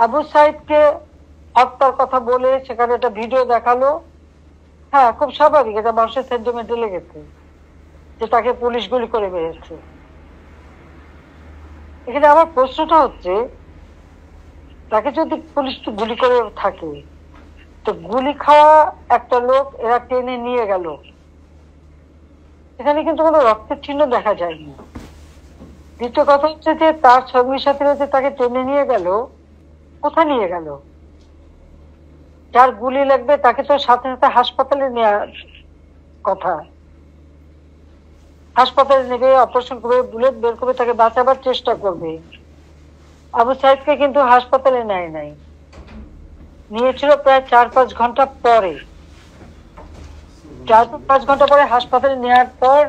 আবু সাইদকে হত্যার কথা বলে সেখানে একটা ভিডিও দেখালো। হ্যাঁ, খুব স্বাভাবিক, এটা মানুষের সেন্টিমেন্টে লেগেছে যে তাকে পুলিশ গুলি করে মেরেছে। এখানে আমার প্রশ্নটা হচ্ছে, তাকে যদি পুলিশ গুলি করে থাকে, তো গুলি খাওয়া একটা লোক এরা টেনে নিয়ে গেল, এখানে কিন্তু কোনো রক্তের চিহ্ন দেখা যায়নি। দ্বিতীয় কথা হচ্ছে যে তার সঙ্গী সাথীরা যে তাকে টেনে নিয়ে গেল, কোথায় নিয়ে গেল? যার গুলি লাগবে তাকে তো সাথে সাথে হাসপাতালে নেওয়ার কথা। হাসপাতালে নেবে, অপারেশন করবে, বুলেট বের করবে, তাকে বাঁচাবার চেষ্টা করবে। আবু সাইদকে কিন্তু হাসপাতালে নেয় নাই, নিয়েছিল প্রায় 4-5 ঘন্টা পরে। 4-5 ঘন্টা পরে হাসপাতালে নেওয়ার পর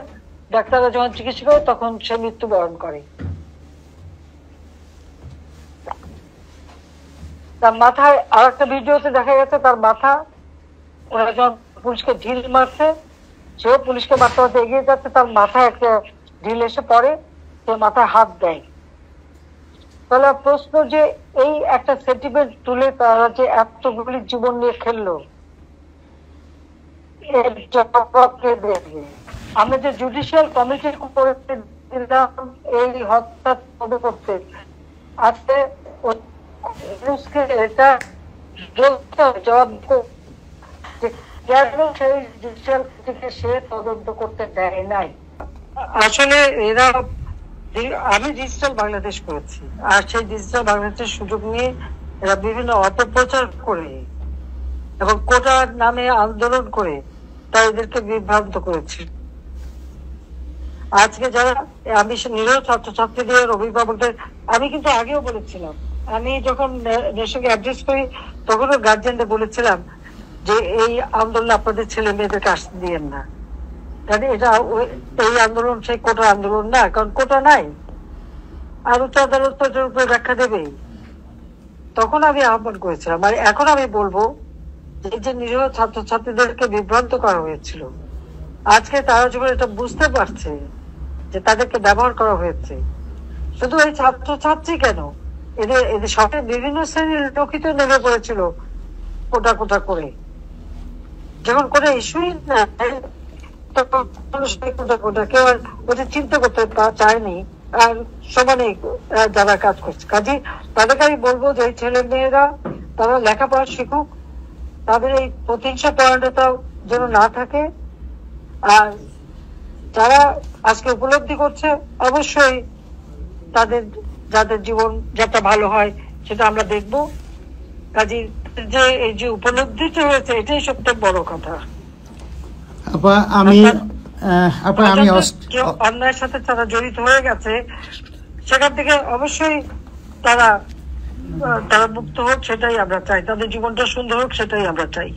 ডাক্তাররা যখন চিকিৎসা করে তখন সে মৃত্যুবরণ করে। তার মাথায় আর একটা ভিডিওতে দেখা গেছে তার মাথা, ওরা যখন পুলিশকে ঢিল মারছে, সেও পুলিশকে মারতে মারতে এগিয়ে যাচ্ছে, তার মাথায় একটা ঢিল এসে পড়ে, সে মাথায় হাত দেয়। তাহলে প্রশ্ন যে এই একটা সেন্টিমেন্ট তুলে তারা যে এতগুলি জীবন নিয়ে খেললো, এর জবাবকে দেখবে। আমরা যে জুডিশিয়াল কমিটি করে দিলাম এই হত্যা তদন্ত করতে, আজকে এটা জবাব সেই জুডিশিয়াল কমিটিকে সে তদন্ত করতে দেয় নাই। আসলে এরা, আমি ডিজিটাল বাংলাদেশ করেছি, আর সেই ডিজিটাল বাংলাদেশের সুযোগ নিয়ে এরা বিভিন্ন অপপ্রচার করে এবং কোটার নামে আন্দোলন করে তারা এদেরকে বিভ্রান্ত করেছে। আজকে যারা, আমি নিরীহ ছাত্রছাত্রীদের অভিভাবকদের, আমি কিন্তু আগেও বলেছিলাম, আমি যখন নেশনকে অ্যাড্রেস করি তখনও গার্জিয়ানদের বলেছিলাম যে এই আন্দোলন আপনাদের ছেলে মেয়েদেরকে আসতে দিয়েন না, কারণ এটা এই আন্দোলন সেই কোটার আন্দোলন না, কারণ কোটা নাই, আর উচ্চ আদালত এটার উপরে ব্যাখ্যা দেবেই। তখন আমি আহ্বান করেছিলাম, আর এখন আমি বলবো যে নিরীহ ছাত্রছাত্রীদেরকে বিভ্রান্ত করা হয়েছিল, আজকে তারা যখন এটা বুঝতে পারছে যে তাদেরকে ব্যবহার করা হয়েছে, শুধু এই ছাত্রছাত্রী কেন, এদের সবাই বিভিন্ন শ্রেণীর লোকিত নেমে পড়েছিল কোটা কোটা করে, যখন কোনো ইস্যুই না কেউ ওটা চিন্তা করতে চায়নি, আর সমানে যারা কাজ করছে। কাজে তাদেরকে আমি বলবো যে ছেলে মেয়েরা তারা লেখাপড়া শিখুক, তাদের এই প্রতিহিংসা পরায়ণতা যেন না থাকে। আর যারা আজকে উপলব্ধি করছে, অবশ্যই তাদের যাদের জীবন যাতে ভালো হয় সেটা আমরা দেখবো। কাজে যে এই যে উপলব্ধিটা হয়েছে, এটাই সবচেয়ে বড় কথা। অন্যায়ের সাথে তারা জড়িত হয়ে গেছে, সেখান থেকে অবশ্যই তারা মুক্ত হোক, সেটাই আমরা চাই। তাদের জীবনটা সুন্দর হোক, সেটাই আমরা চাই।